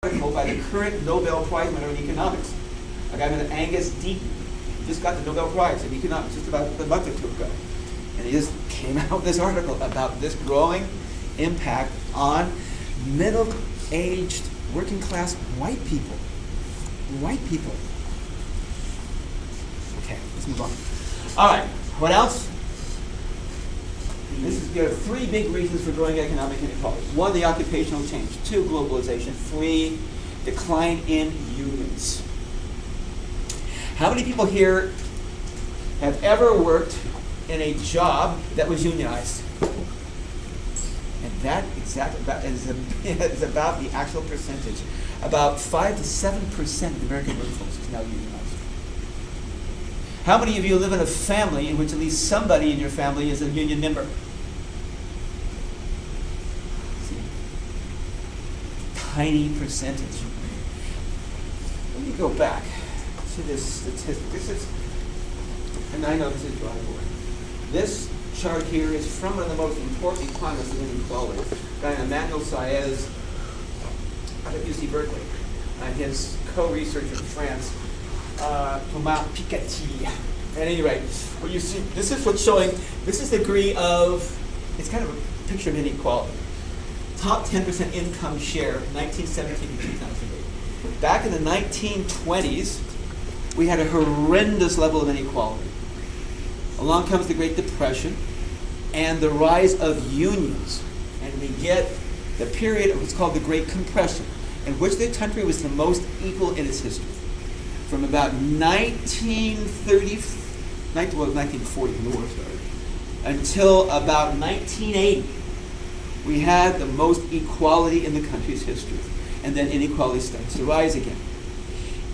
article by the current Nobel Prize winner in economics, a guy named Angus Deaton. He just got the Nobel Prize in economics just about a month or two ago. And he just came out with this article about this growing impact on middle-aged, working-class white people. White people. Okay, let's move on. All right, what else? There are three big reasons for growing economic inequality. One, the occupational change. Two, globalization. Three, decline in unions. How many people here have ever worked in a job that was unionized? And that is about the actual percentage. About 5 to 7% of the American workforce is now unionized. How many of you live in a family in which at least somebody in your family is a union member? Tiny percentage. Let me go back to this statistic. This is, and I know this is dry board. This chart here is from one of the most important economists of inequality, a guy named Emmanuel Saez out of UC Berkeley, and his co-researcher in France, Thomas Piketty. At any rate, what you see, this is what's showing. This is the degree of. It's kind of a picture of inequality. Top 10% income share, 1917 to 2008. Back in the 1920s, we had a horrendous level of inequality. Along comes the Great Depression and the rise of unions. And we get the period of what's called the Great Compression, in which the country was the most equal in its history. From about 1940, when the war started, until about 1980, we had the most equality in the country's history. And then inequality starts to rise again.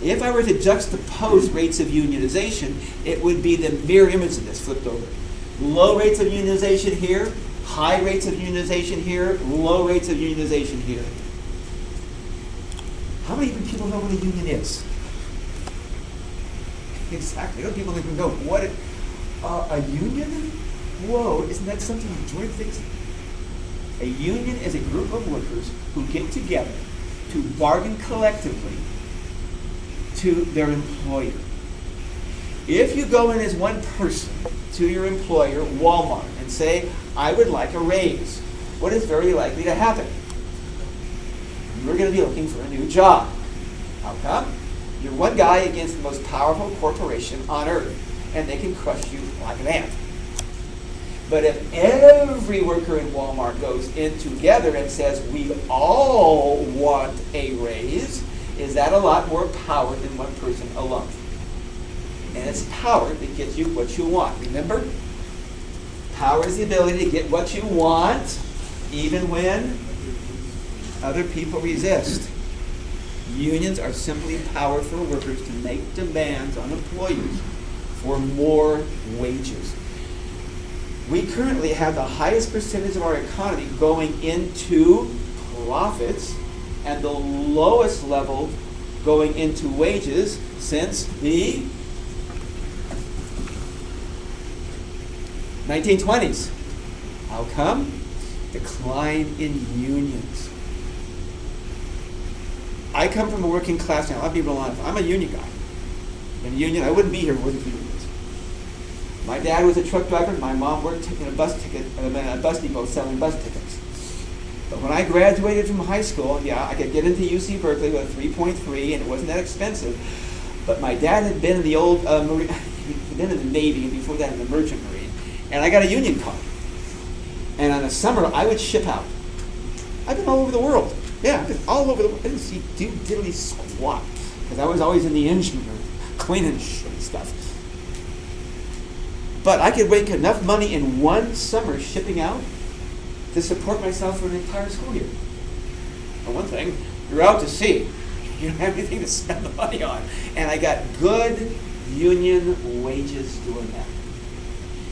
If I were to juxtapose rates of unionization, it would be the mirror image of this flipped over. Low rates of unionization here, high rates of unionization here, low rates of unionization here. How many people know what a union is? Exactly. How many people even know what a union? Whoa, isn't that something you join things? A union is a group of workers who get together to bargain collectively to their employer. If you go in as one person to your employer, Walmart, and say, I would like a raise, what is very likely to happen? You're going to be looking for a new job. How come? You're one guy against the most powerful corporation on earth, and they can crush you like an ant. But if every worker in Walmart goes in together and says, we all want a raise, is that a lot more power than one person alone? And it's power that gets you what you want. Remember? Power is the ability to get what you want, even when other people resist. Unions are simply powerful workers to make demands on employers for more wages. We currently have the highest percentage of our economy going into profits and the lowest level going into wages since the 1920s. How come? Decline in unions. I come from a working class now. I'll be real honest. I'm a union guy. In a union, I wouldn't be here without unions. My dad was a truck driver. My mom worked in a bus depot selling bus tickets. But when I graduated from high school, yeah, I could get into UC Berkeley with a 3.3, and it wasn't that expensive. But my dad had been in the old Marine, he'd been in the Navy, and before that in the Merchant Marine. And I got a union card. And on the summer, I would ship out. I've been all over the world. Yeah, I've been all over the world. I didn't see diddly squat, because I was always in the engine room, cleaning stuff. But I could make enough money in one summer shipping out to support myself for an entire school year. For one thing, you're out to sea. You don't have anything to spend the money on. And I got good union wages doing that.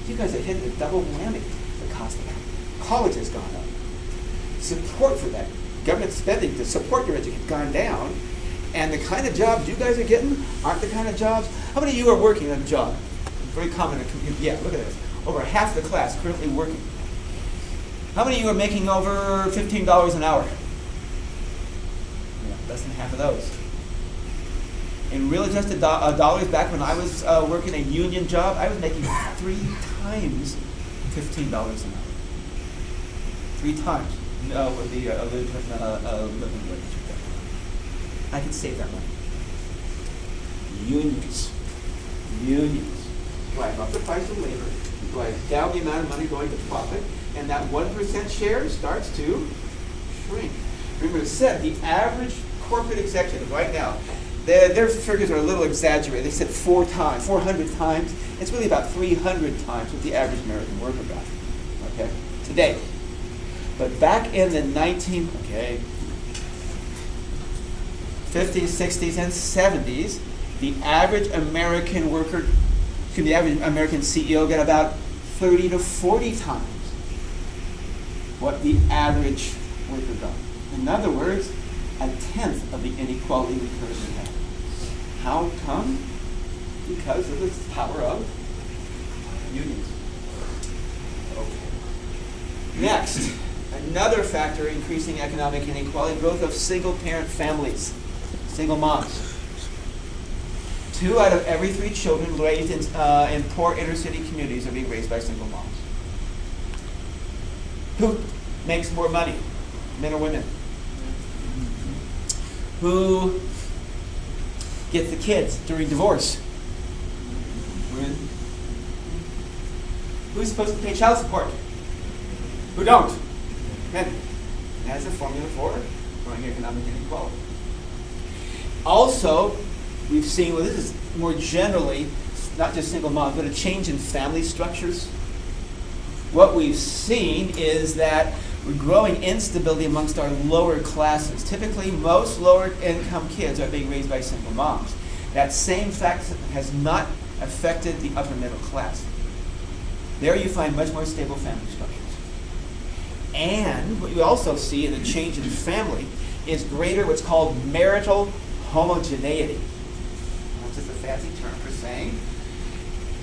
You guys are hitting a double whammy. The cost of college has gone up. Support for that. Government spending to support your education has gone down. And the kind of jobs you guys are getting aren't the kind of jobs. How many of you are working on a job? Very common in the community. Yeah, look at this. Over half the class currently working. How many of you are making over $15 an hour? Yeah, less than half of those. In real adjusted dollars, back when I was working a union job, I was making 3 times $15 an hour. 3 times with the living wage. I could save that money. Unions. Drive up the price of labor, drive down the amount of money going to profit, and that 1% share starts to shrink. Remember, it said the average corporate executive right now, their figures are a little exaggerated. They said 400 times. It's really about 300 times what the average American worker got, okay, today. But back in the 50s, 60s, and 70s, the average American worker, the average American CEO got about 30 to 40 times what the average worker got. In other words, 1/10 of the inequality we currently have. How come? Because of the power of unions. Okay. Next, another factor increasing economic inequality, growth of single-parent families, single moms. 2 out of every 3 children raised in poor inner-city communities are being raised by single moms. Who makes more money, men or women? Who gets the kids during divorce? Women. Who's supposed to pay child support? Who don't? Men. That's a formula for growing economic inequality. Also, we've seen, well, this is more generally, not just single moms, but a change in family structures. What we've seen is that we're growing instability amongst our lower classes. Typically, most lower income kids are being raised by single moms. That same fact has not affected the upper middle class. There you find much more stable family structures. And what you also see in the change in family is greater what's called marital homogeneity. That's just a fancy term for saying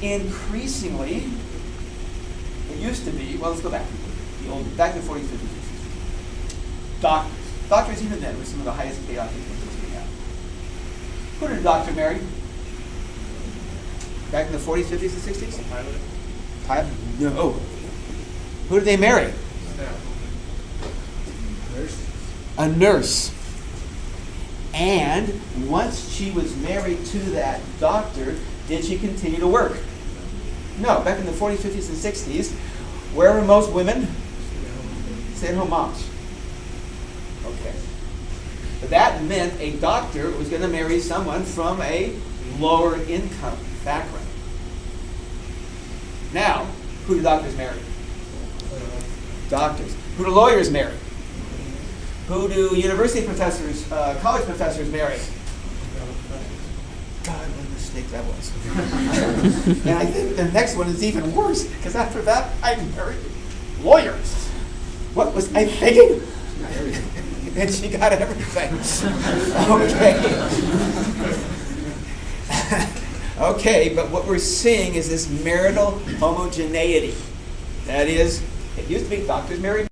increasingly, it used to be, well, let's go back. Back in the 40s, 50s, 60s. Doctors even then were some of the highest paid occupations we have. Who did a doctor marry? Back in the 40s, 50s, and 60s? Pilot? No. Who did they marry? Nurse. A nurse. And once she was married to that doctor, did she continue to work? No. Back in the 40s, 50s, and 60s, where were most women? Stay-at-home moms. Okay. But that meant a doctor was going to marry someone from a lower income background. Now, who do doctors marry? Doctors. Who do lawyers marry? Who do university professors, college professors marry? God, what a mistake that was. And I think the next one is even worse, because after that, I married lawyers. What was I thinking? And she got everything. Okay. Okay, but what we're seeing is this marital homogeneity. That is, it used to be doctors married